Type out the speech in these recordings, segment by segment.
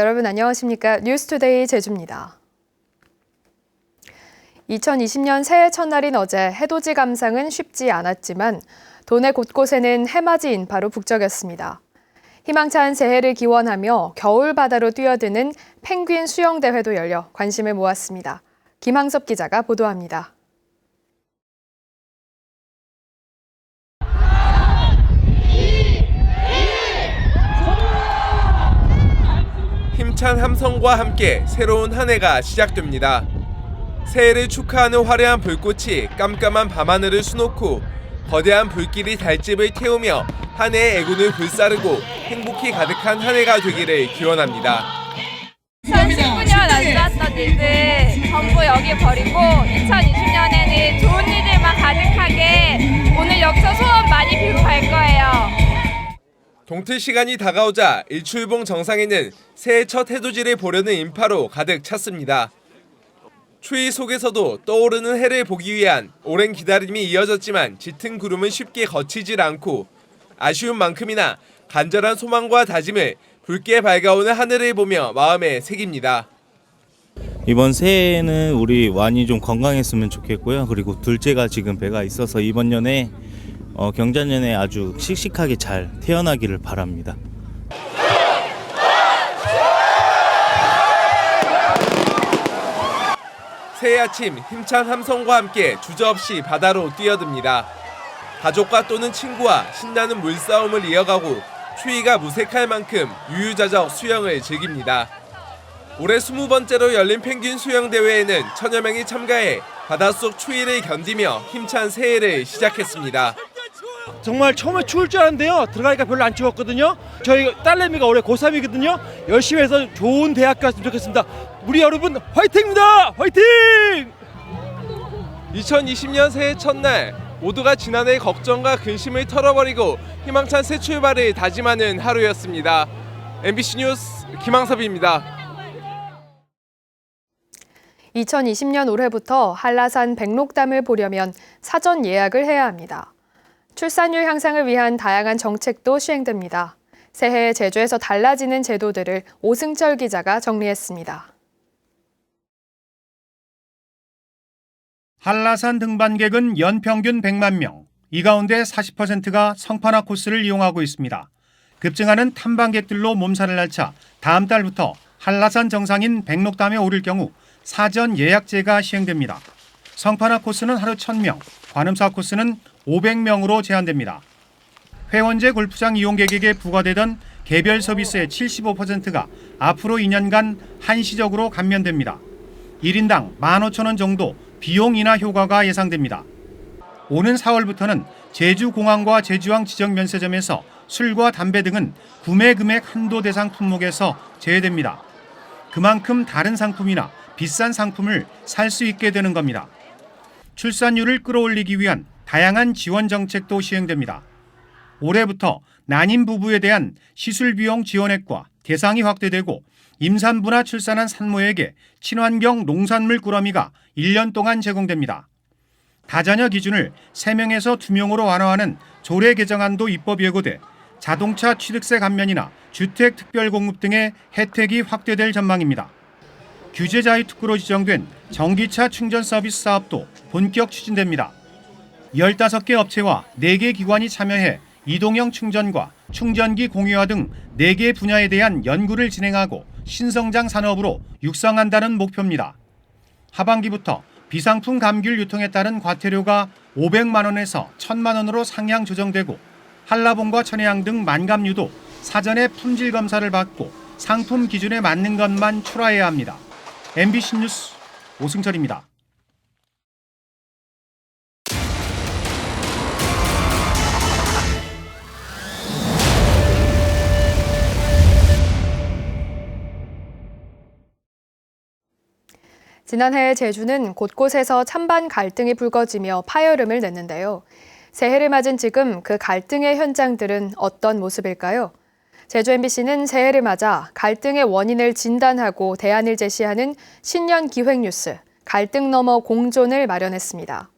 여러분 안녕하십니까? 뉴스투데이 제주입니다. 2020년 새해 첫날인 어제 해돋이 감상은 쉽지 않았지만 도내 곳곳에는 해맞이 인파로 북적였습니다. 희망찬 새해를 기원하며 겨울 바다로 뛰어드는 펭귄 수영대회도 열려 관심을 모았습니다. 김항섭 기자가 보도합니다. 힘찬 함성과 함께 새로운 한 해가 시작됩니다. 새해를 축하하는 화려한 불꽃이 깜깜한 밤하늘을 수놓고 거대한 불길이 달집을 태우며 한 해의 애군을 불사르고 행복이 가득한 한 해가 되기를 기원합니다. 2019년 안 좋았던 일들 전부 여기 버리고 2020년에는 좋은 일들만 가득하게 오늘 여기서 소원 많이 빌고 갈 거예요. 동틀 시간이 다가오자 일출봉 정상에는 새해 첫 해돋이를 보려는 인파로 가득 찼습니다. 추위 속에서도 떠오르는 해를 보기 위한 오랜 기다림이 이어졌지만 짙은 구름은 쉽게 거치질 않고 아쉬운 만큼이나 간절한 소망과 다짐을 붉게 밝아오는 하늘을 보며 마음에 새깁니다. 이번 새해에는 우리 많이 좀 건강했으면 좋겠고요. 그리고 둘째가 지금 배가 있어서 이번 년에 경자년에 아주 씩씩하게 잘 태어나기를 바랍니다. 새해 아침 힘찬 함성과 함께 주저없이 바다로 뛰어듭니다. 가족과 또는 친구와 신나는 물싸움을 이어가고 추위가 무색할 만큼 유유자적 수영을 즐깁니다. 올해 20번째로 열린 펭귄 수영대회에는 1000여 명이 참가해 바닷속 추위를 견디며 힘찬 새해를 시작했습니다. 정말 처음에 추울 줄 알았는데요. 들어가니까 별로 안 추웠거든요. 저희 딸내미가 올해 고3이거든요. 열심히 해서 좋은 대학 갔으면 좋겠습니다. 우리 여러분 화이팅입니다. 화이팅! 2020년 새해 첫날 모두가 지난해 걱정과 근심을 털어버리고 희망찬 새 출발을 다짐하는 하루였습니다. MBC 뉴스 김항섭입니다. 2020년 올해부터 한라산 백록담을 보려면 사전 예약을 해야 합니다. 출산율 향상을 위한 다양한 정책도 시행됩니다. 새해 제주에서 달라지는 제도들을 오승철 기자가 정리했습니다. 한라산 등반객은 연평균 100만 명, 이 가운데 40%가 성판화 코스를 이용하고 있습니다. 급증하는 탐방객들로 몸살을 앓자 다음 달부터 한라산 정상인 백록담에 오를 경우 사전 예약제가 시행됩니다. 성판화 코스는 하루 1000명, 관음사 코스는 500명으로 제한됩니다. 회원제 골프장 이용객에게 부과되던 개별 서비스의 75%가 앞으로 2년간 한시적으로 감면됩니다. 1인당 15,000원 정도 비용 인하 효과가 예상됩니다. 오는 4월부터는 제주공항과 제주항 지정 면세점에서 술과 담배 등은 구매 금액 한도 대상 품목에서 제외됩니다. 그만큼 다른 상품이나 비싼 상품을 살 수 있게 되는 겁니다. 출산율을 끌어올리기 위한 다양한 지원 정책도 시행됩니다. 올해부터 난임 부부에 대한 시술 비용 지원액과 대상이 확대되고 임산부나 출산한 산모에게 친환경 농산물 꾸러미가 1년 동안 제공됩니다. 다자녀 기준을 3명에서 2명으로 완화하는 조례 개정안도 입법 예고돼 자동차 취득세 감면이나 주택 특별 공급 등의 혜택이 확대될 전망입니다. 규제 자유 특구로 지정된 전기차 충전 서비스 사업도 본격 추진됩니다. 15개 업체와 4개 기관이 참여해 이동형 충전과 충전기 공유화 등 4개 분야에 대한 연구를 진행하고 신성장 산업으로 육성한다는 목표입니다. 하반기부터 비상품 감귤 유통에 따른 과태료가 500만 원에서 1000만 원으로 상향 조정되고 한라봉과 천혜향 등 만감류도 사전에 품질 검사를 받고 상품 기준에 맞는 것만 출하해야 합니다. MBC 뉴스 오승철입니다. 지난해 제주는 곳곳에서 찬반 갈등이 불거지며 파열음을 냈는데요. 새해를 맞은 지금 그 갈등의 현장들은 어떤 모습일까요? 제주 MBC는 새해를 맞아 갈등의 원인을 진단하고 대안을 제시하는 신년 기획뉴스 갈등 너머 공존을 마련했습니다.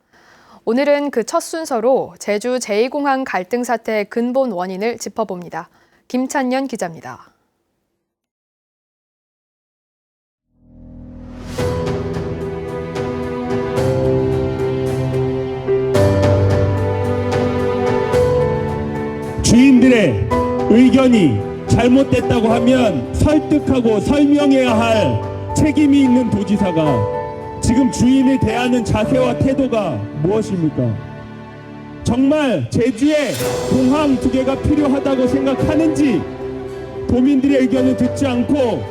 오늘은 그 첫 순서로 제주 제2공항 갈등 사태의 근본 원인을 짚어봅니다. 김찬년 기자입니다. 주민들의 의견이 잘못됐다고 하면 설득하고 설명해야 할 책임이 있는 도지사가 지금 주인을 대하는 자세와 태도가 무엇입니까? 정말 제주에 공항 2개가 필요하다고 생각하는지 도민들의 의견을 듣지 않고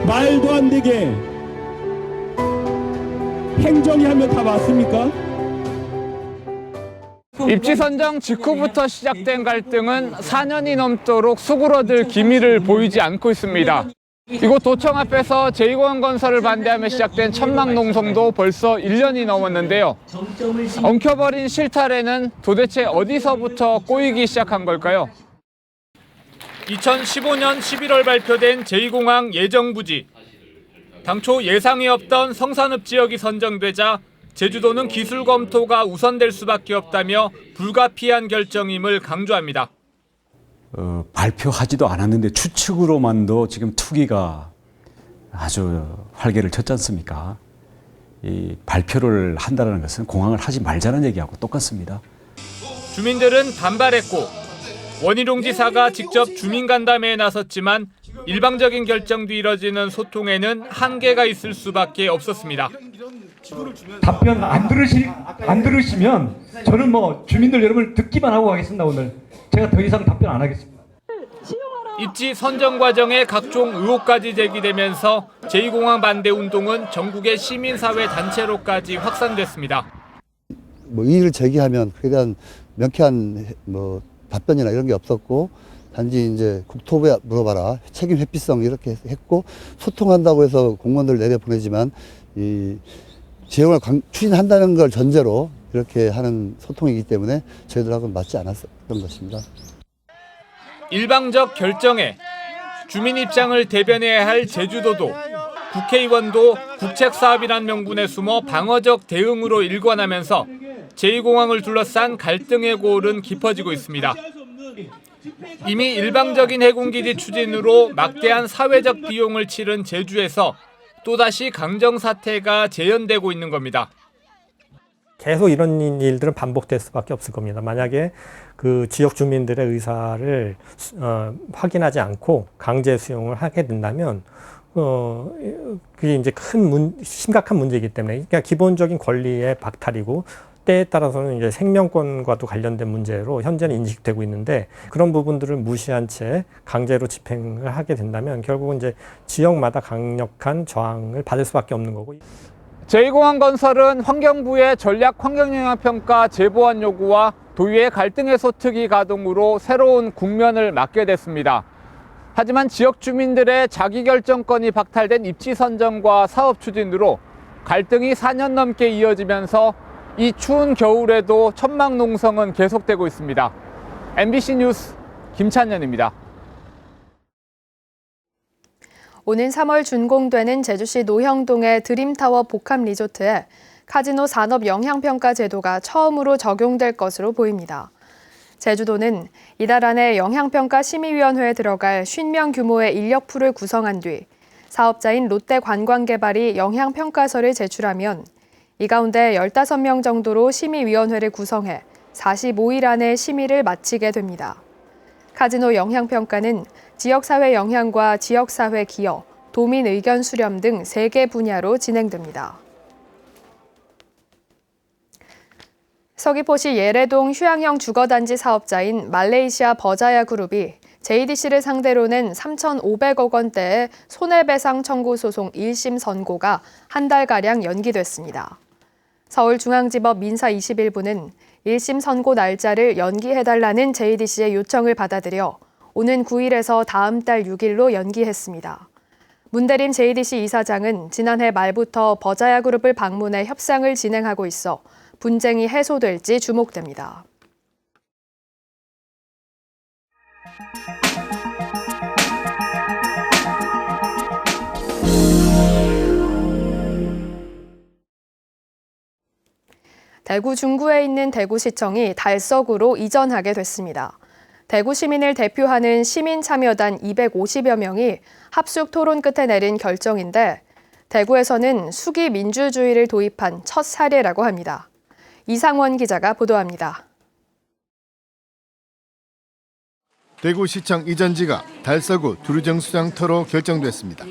말도 안 되게 행정이 하면 다 맞습니까? 입지 선정 직후부터 시작된 갈등은 4년이 넘도록 수그러들 기미를 보이지 않고 있습니다. 이곳 도청 앞에서 제2공항 건설을 반대하며 시작된 천막 농성도 벌써 1년이 넘었는데요. 엉켜버린 실타래는 도대체 어디서부터 꼬이기 시작한 걸까요? 2015년 11월 발표된 제2공항 예정부지. 당초 예상이 없던 성산읍 지역이 선정되자 제주도는 기술 검토가 우선될 수밖에 없다며 불가피한 결정임을 강조합니다. 발표하지도 않았는데 추측으로만도 지금 투기가 아주 활개를 쳤지 않습니까? 이 발표를 한다는 것은 공항을 하지 말자는 얘기하고 똑같습니다. 주민들은 반발했고 원희룡 지사가 직접 주민 간담회에 나섰지만 일방적인 결정도 이뤄지는 소통에는 한계가 있을 수밖에 없었습니다. 답변 안 들으시면 저는 주민들 여러분을 듣기만 하고 가겠습니다. 오늘 제가 더 이상 답변 안 하겠습니다. 입지 선정 과정에 각종 의혹까지 제기되면서 제2공항 반대 운동은 전국의 시민사회 단체로까지 확산됐습니다. 이의를 제기하면 그에 대한 명쾌한 답변이나 이런 게 없었고 단지 이제 국토부에 물어봐라 책임 회피성 이렇게 했고 소통한다고 해서 공무원들 내려보내지만 이 지형을 추진한다는 걸 전제로 이렇게 하는 소통이기 때문에 저희들하고는 맞지 않았던 것입니다. 일방적 결정에 주민 입장을 대변해야 할 제주도도 국회의원도 국책사업이란 명분에 숨어 방어적 대응으로 일관하면서 제2공항을 둘러싼 갈등의 고울은 깊어지고 있습니다. 이미 일방적인 해군기지 추진으로 막대한 사회적 비용을 치른 제주에서 또다시 강정사태가 재현되고 있는 겁니다. 계속 이런 일들은 반복될 수밖에 없을 겁니다. 만약에 그 지역 주민들의 의사를 확인하지 않고 강제 수용을 하게 된다면 그게 이제 심각한 문제이기 때문에 그러니까 기본적인 권리의 박탈이고 때에 따라서는 이제 생명권과도 관련된 문제로 현재는 인식되고 있는데 그런 부분들을 무시한 채 강제로 집행을 하게 된다면 결국은 이제 지역마다 강력한 저항을 받을 수밖에 없는 거고. 제2공항 건설은 환경부의 전략 환경영향평가 제보안 요구와 도의회 갈등 해소 특위 가동으로 새로운 국면을 맞게 됐습니다. 하지만 지역 주민들의 자기결정권이 박탈된 입지 선정과 사업 추진으로 갈등이 4년 넘게 이어지면서 이 추운 겨울에도 천막 농성은 계속되고 있습니다. MBC 뉴스 김찬현입니다. 오는 3월 준공되는 제주시 노형동의 드림타워 복합 리조트에 카지노 산업 영향평가 제도가 처음으로 적용될 것으로 보입니다. 제주도는 이달 안에 영향평가 심의위원회에 들어갈 50명 규모의 인력풀을 구성한 뒤 사업자인 롯데관광개발이 영향평가서를 제출하면 이 가운데 15명 정도로 심의위원회를 구성해 45일 안에 심의를 마치게 됩니다. 카지노 영향평가는 지역사회 영향과 지역사회 기여, 도민 의견 수렴 등 3개 분야로 진행됩니다. 서귀포시 예래동 휴양형 주거단지 사업자인 말레이시아 버자야 그룹이 JDC를 상대로 낸 3,500억 원대의 손해배상 청구 소송 1심 선고가 한 달가량 연기됐습니다. 서울중앙지법 민사 21부는 1심 선고 날짜를 연기해달라는 JDC의 요청을 받아들여 오는 9일에서 다음 달 6일로 연기했습니다. 문대림 JDC 이사장은 지난해 말부터 버자야 그룹을 방문해 협상을 진행하고 있어 분쟁이 해소될지 주목됩니다. 대구 중구에 있는 대구시청이 달서구로 이전하게 됐습니다. 대구 시민을 대표하는 시민참여단 250여 명이 합숙 토론 끝에 내린 결정인데 대구에서는 수기 민주주의를 도입한 첫 사례라고 합니다. 이상원 기자가 보도합니다. 대구시청 이전지가 달서구 두류정수장터로 결정됐습니다.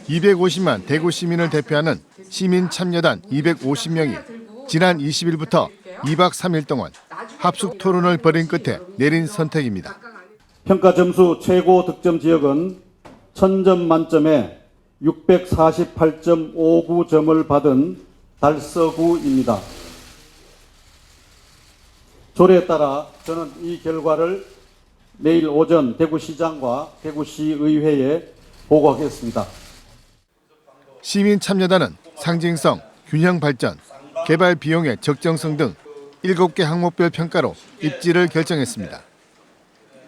250만 대구 시민을 대표하는 시민참여단 250명이 지난 20일부터 2박 3일 동안 합숙 토론을 벌인 끝에 내린 선택입니다. 평가 점수 최고 득점 지역은 1000점 만점에 648.59점을 받은 달서구입니다. 조례에 따라 저는 이 결과를 내일 오전 대구시장과 대구시의회에 보고하겠습니다. 시민참여단은 상징성, 균형 발전, 개발 비용의 적정성 등 7개 항목별 평가로 입지를 결정했습니다.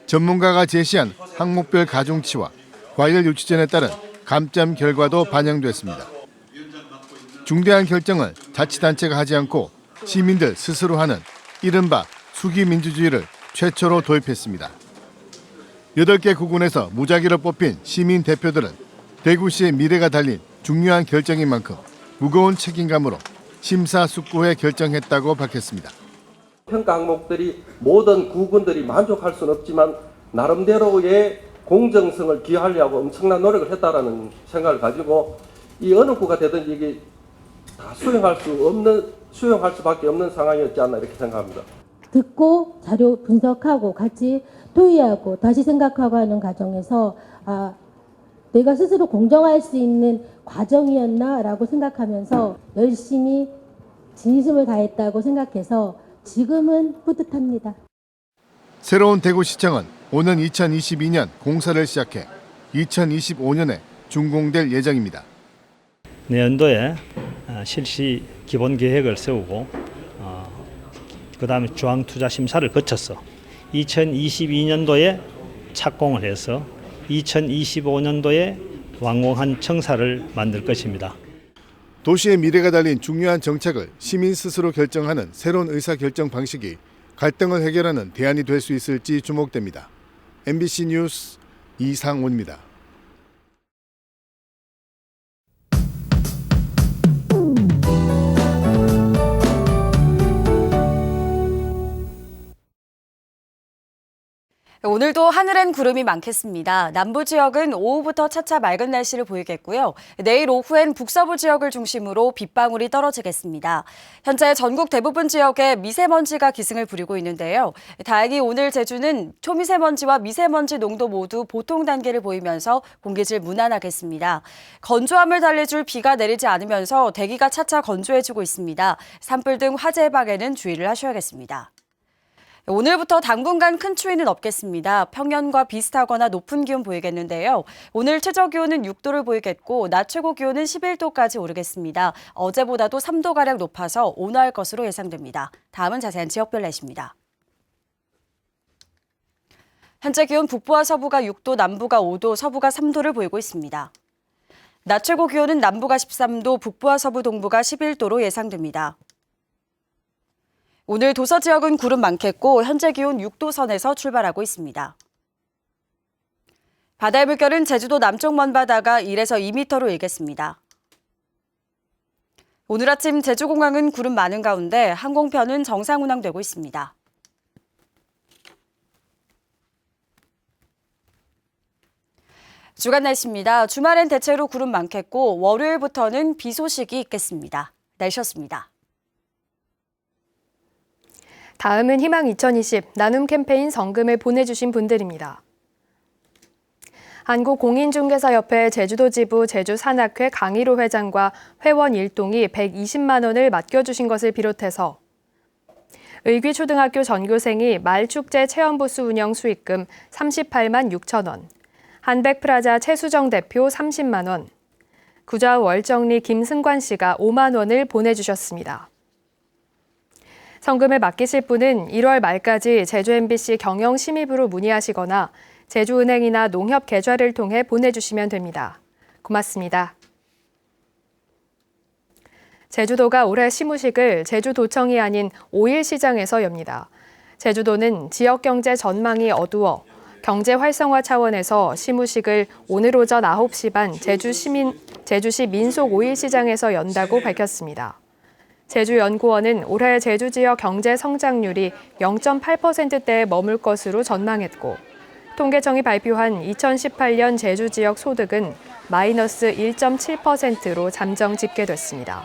전문가가 제시한 항목별 가중치와 과열 유치전에 따른 감점 결과도 반영됐습니다. 중대한 결정을 자치단체가 하지 않고 시민들 스스로 하는 이른바 수기민주주의를 최초로 도입했습니다. 8개 구군에서 무작위로 뽑힌 시민 대표들은 대구시의 미래가 달린 중요한 결정인 만큼 무거운 책임감으로 심사숙고해 결정했다고 밝혔습니다. 평가 항목들이 모든 구군들이 만족할 수는 없지만 나름대로의 공정성을 기하려고 엄청난 노력을 했다라는 생각을 가지고 이 어느 구가 되든지 이게 다 수용할 수밖에 없는 상황이었지 않나 이렇게 생각합니다. 듣고 자료 분석하고 같이 토의하고 다시 생각하고 하는 과정에서 내가 스스로 공정할 수 있는 과정이었나라고 생각하면서 열심히 진심을 다했다고 생각해서 지금은 뿌듯합니다. 새로운 대구시청은 오는 2022년 공사를 시작해 2025년에 준공될 예정입니다. 내년도에 실시 기본 계획을 세우고 그다음에 중앙 투자 심사를 거쳐서 2022년도에 착공을 해서 2025년도에 완공한 청사를 만들 것입니다. 도시의 미래가 달린 중요한 정책을 시민 스스로 결정하는 새로운 의사결정 방식이 갈등을 해결하는 대안이 될 수 있을지 주목됩니다. MBC 뉴스 이상훈입니다. 오늘도 하늘엔 구름이 많겠습니다. 남부 지역은 오후부터 차차 맑은 날씨를 보이겠고요. 내일 오후엔 북서부 지역을 중심으로 빗방울이 떨어지겠습니다. 현재 전국 대부분 지역에 미세먼지가 기승을 부리고 있는데요. 다행히 오늘 제주는 초미세먼지와 미세먼지 농도 모두 보통 단계를 보이면서 공기질 무난하겠습니다. 건조함을 달래줄 비가 내리지 않으면서 대기가 차차 건조해지고 있습니다. 산불 등 화재 예방에는 주의를 하셔야겠습니다. 오늘부터 당분간 큰 추위는 없겠습니다. 평년과 비슷하거나 높은 기온 보이겠는데요. 오늘 최저 기온은 6도를 보이겠고 낮 최고 기온은 11도까지 오르겠습니다. 어제보다도 3도가량 높아서 온화할 것으로 예상됩니다. 다음은 자세한 지역별 날씨입니다. 현재 기온 북부와 서부가 6도, 남부가 5도, 서부가 3도를 보이고 있습니다. 낮 최고 기온은 남부가 13도, 북부와 서부 동부가 11도로 예상됩니다. 오늘 도서 지역은 구름 많겠고 현재 기온 6도 선에서 출발하고 있습니다. 바다의 물결은 제주도 남쪽 먼바다가 1에서 2m로 일겠습니다. 오늘 아침 제주공항은 구름 많은 가운데 항공편은 정상 운항되고 있습니다. 주간 날씨입니다. 주말엔 대체로 구름 많겠고 월요일부터는 비 소식이 있겠습니다. 날씨였습니다. 다음은 희망 2020 나눔 캠페인 성금을 보내주신 분들입니다. 한국공인중개사협회 제주도 지부 제주산악회 강일호 회장과 회원 일동이 120만 원을 맡겨주신 것을 비롯해서 의귀초등학교 전교생이 말축제 체험부스 운영 수익금 38만 6천 원, 한백프라자 최수정 대표 30만 원, 구좌 월정리 김승관 씨가 5만 원을 보내주셨습니다. 성금을 맡기실 분은 1월 말까지 제주 MBC 경영심의부로 문의하시거나 제주은행이나 농협 계좌를 통해 보내주시면 됩니다. 고맙습니다. 제주도가 올해 시무식을 제주도청이 아닌 5일 시장에서 엽니다. 제주도는 지역 경제 전망이 어두워 경제 활성화 차원에서 시무식을 오늘 오전 9시 반 제주시 민속 5일 시장에서 연다고 밝혔습니다. 제주연구원은 올해 제주 지역 경제 성장률이 0.8%대에 머물 것으로 전망했고 통계청이 발표한 2018년 제주 지역 소득은 마이너스 1.7%로 잠정 집계됐습니다.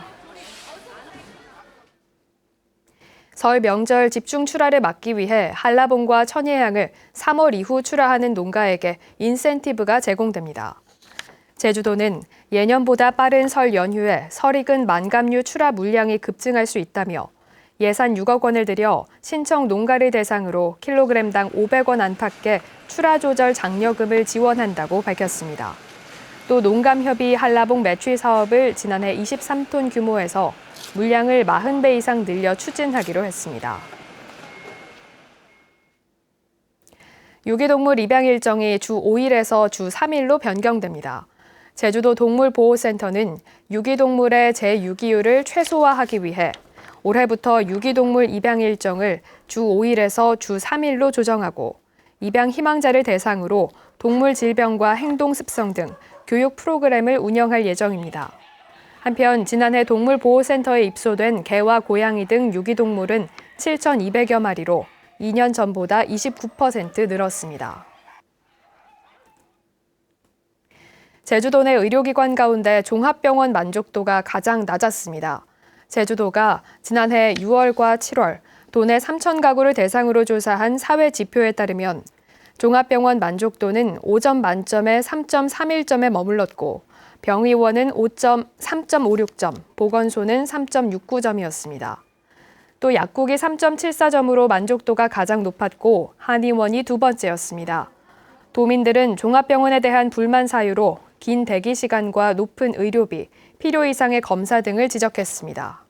설 명절 집중 출하를 막기 위해 한라봉과 천혜향을 3월 이후 출하하는 농가에게 인센티브가 제공됩니다. 제주도는 예년보다 빠른 설 연휴에 설익은 만감류 출하 물량이 급증할 수 있다며 예산 6억 원을 들여 신청 농가를 대상으로 킬로그램당 500원 안팎의 출하 조절 장려금을 지원한다고 밝혔습니다. 또 농감협의 한라봉 매출 사업을 지난해 23톤 규모에서 물량을 40배 이상 늘려 추진하기로 했습니다. 유기동물 입양 일정이 주 5일에서 주 3일로 변경됩니다. 제주도 동물보호센터는 유기동물의 재유기율을 최소화하기 위해 올해부터 유기동물 입양 일정을 주 5일에서 주 3일로 조정하고 입양 희망자를 대상으로 동물 질병과 행동 습성 등 교육 프로그램을 운영할 예정입니다. 한편 지난해 동물보호센터에 입소된 개와 고양이 등 유기동물은 7,200여 마리로 2년 전보다 29% 늘었습니다. 제주도 내 의료기관 가운데 종합병원 만족도가 가장 낮았습니다. 제주도가 지난해 6월과 7월 도내 3천 가구를 대상으로 조사한 사회 지표에 따르면 종합병원 만족도는 5점 만점에 3.31점에 머물렀고 병의원은 3.56점, 보건소는 3.69점이었습니다. 또 약국이 3.74점으로 만족도가 가장 높았고 한의원이 두 번째였습니다. 도민들은 종합병원에 대한 불만 사유로 긴 대기 시간과 높은 의료비, 필요 이상의 검사 등을 지적했습니다.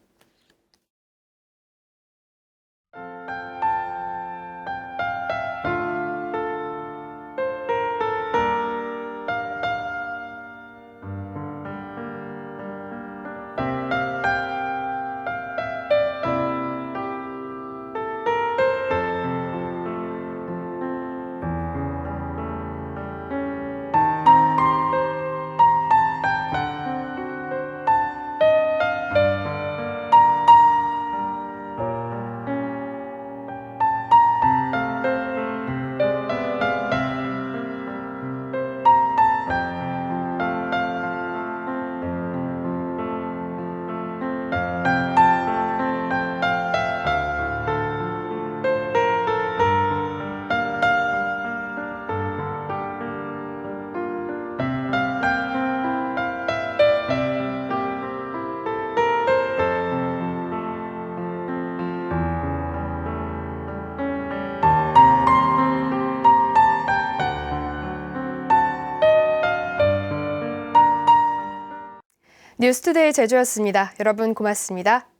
뉴스투데이 제주였습니다. 여러분 고맙습니다.